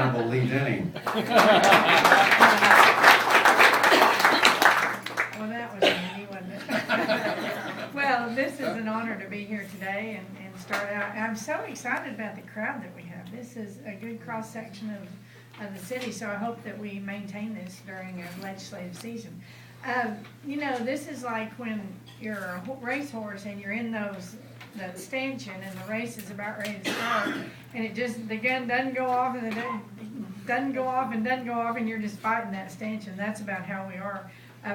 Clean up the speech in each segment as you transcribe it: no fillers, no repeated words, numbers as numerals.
Honorable Lee Denney. Well, that was handy, wasn't it? Well, this is an honor to be here today and start out. I'm so excited about the crowd that we have. This is a good cross-section of the city, so I hope that we maintain this during our legislative season. You know, this is like when you're a racehorse and you're in the stanchion and the race is about ready to start, and the gun doesn't go off and doesn't go off and you're just fighting that stanchion. That's about how we are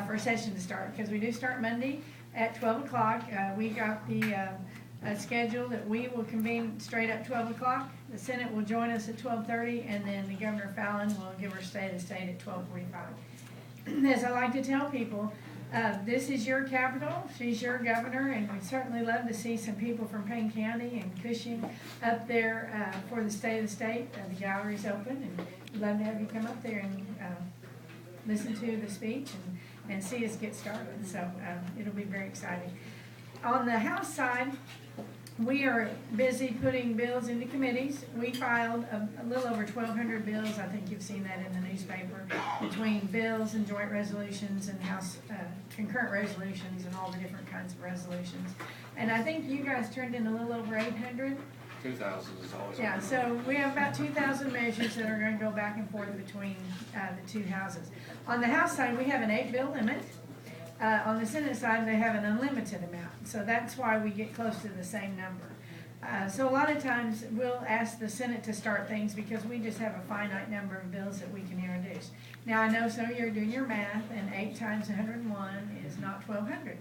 for a session to start, because we do start Monday at 12 o'clock. We got the schedule that we will convene straight up 12 o'clock. The Senate will join us at 12:30, and then the Governor Fallon will give her state of the state at 12:45. As I like to tell people, this is your capital, she's your governor, and we'd certainly love to see some people from Payne County and Cushing up there for the state of the state. The gallery's open, and we'd love to have you come up there and listen to the speech and see us get started. So it'll be very exciting. On the House side, we are busy putting bills into committees. We filed a little over 1,200 bills. I think you've seen that in the newspaper, between bills and joint resolutions and House concurrent resolutions and all the different kinds of resolutions. And I think you guys turned in a little over 800. 2,000 is always. Yeah, so we have about 2,000 measures that are going to go back and forth between the two houses. On the House side, we have an 8-bill limit. On the Senate side, they have an unlimited amount, so that's why we get close to the same number. So a lot of times we'll ask the Senate to start things because we just have a finite number of bills that we can introduce. Now, I know some of you are doing your math, and 8 times 101 is not 1,200.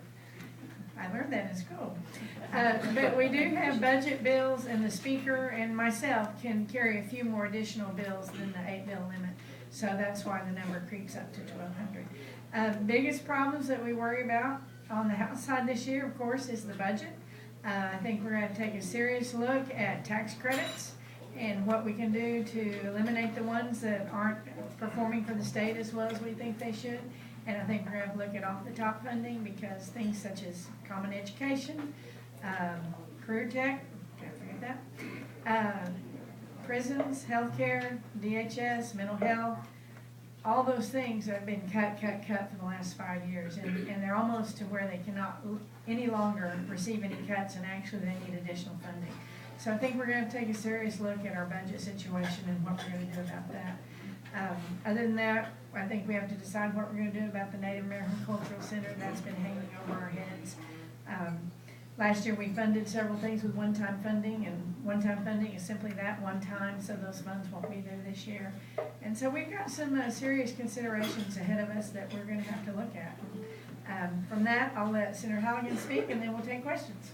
I learned that in school. But we do have budget bills, and the Speaker and myself can carry a few more additional bills than the 8-bill limit. So that's why the number creeps up to 1,200. Biggest problems that we worry about on the House side this year, of course, is the budget. I think we're going to take a serious look at tax credits and what we can do to eliminate the ones that aren't performing for the state as well as we think they should. And I think we're going to look at off-the-top funding, because things such as common education, career tech, can't forget that, prisons, healthcare, DHS, mental health, all those things have been cut for the last 5 years, and they're almost to where they cannot any longer receive any cuts, and actually they need additional funding. So I think we're going to take a serious look at our budget situation and what we're going to do about that. Other than that, I think we have to decide what we're going to do about the Native American Cultural Center. That's been hanging over our heads. Last year we funded several things with one-time funding, and one-time funding is simply that, one time, so those funds won't be there this year. And so we've got some serious considerations ahead of us that we're going to have to look at. From that, I'll let Senator Halligan speak, and then we'll take questions.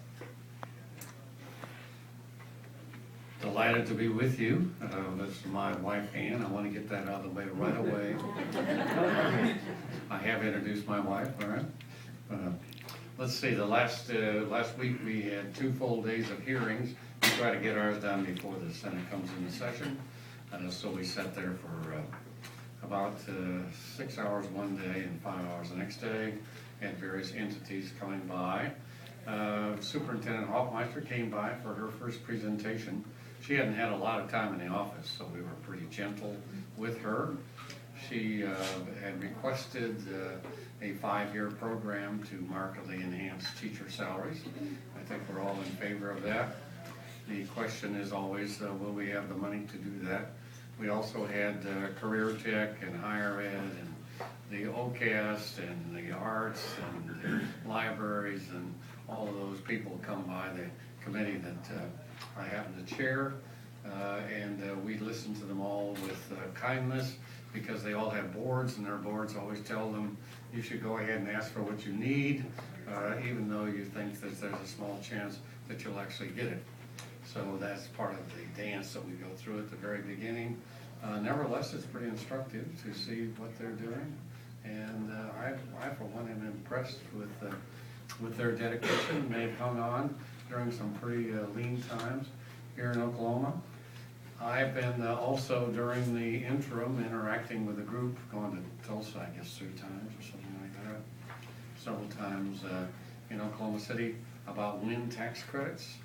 Delighted to be with you. That's my wife, Ann. I want to get that out of the way right away. I have introduced my wife, all right? Let's see, the last week we had 2 full days of hearings. We try to get ours done before the Senate comes into session. So we sat there for about 6 hours one day and 5 hours the next day. Had various entities coming by. Superintendent Hoffmeister came by for her first presentation. She hadn't had a lot of time in the office, so we were pretty gentle with her. She had requested a 5-year program to markedly enhance teacher salaries. I think we're all in favor of that. The question is always, will we have the money to do that? We also had career tech and higher ed and the OCAST and the arts and the libraries, and all of those people come by the committee that I happen to chair. And we listen to them all with kindness, because they all have boards, and their boards always tell them you should go ahead and ask for what you need, even though you think that there's a small chance that you'll actually get it. So that's part of the dance that we go through at the very beginning. Nevertheless, it's pretty instructive to see what they're doing, and I for one am impressed with their dedication. They've hung on during some pretty lean times here in Oklahoma. I've been also during the interim interacting with the group, going to Tulsa, I guess 3 times or something like that, several times in Oklahoma City, about wind tax credits.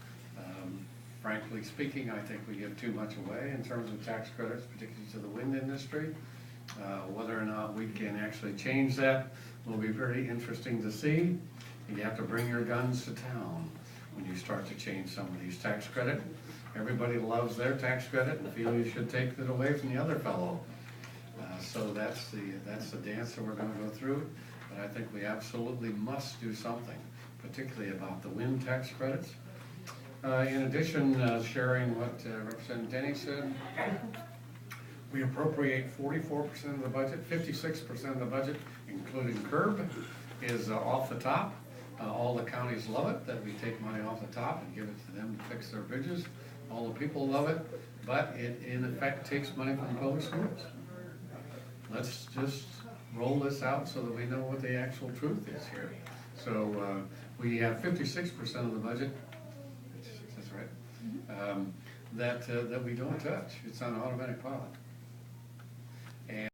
frankly speaking, I think we give too much away in terms of tax credits, particularly to the wind industry. Whether or not we can actually change that will be very interesting to see. You have to bring your guns to town when you start to change some of these tax credit. Everybody loves their tax credit and feel you should take it away from the other fellow. So that's the dance that we're gonna go through. But I think we absolutely must do something, particularly about the wind tax credits. In addition, sharing what Representative Denney said, we appropriate 44% of the budget, 56% of the budget, including curb, is off the top. All the counties love it, that we take money off the top and give it to them to fix their bridges. All the people love it, but it in effect takes money from the public schools. Let's just roll this out so that we know what the actual truth is here. So we have 56% of the budget, 56, that's right, that we don't touch. It's on automatic pilot.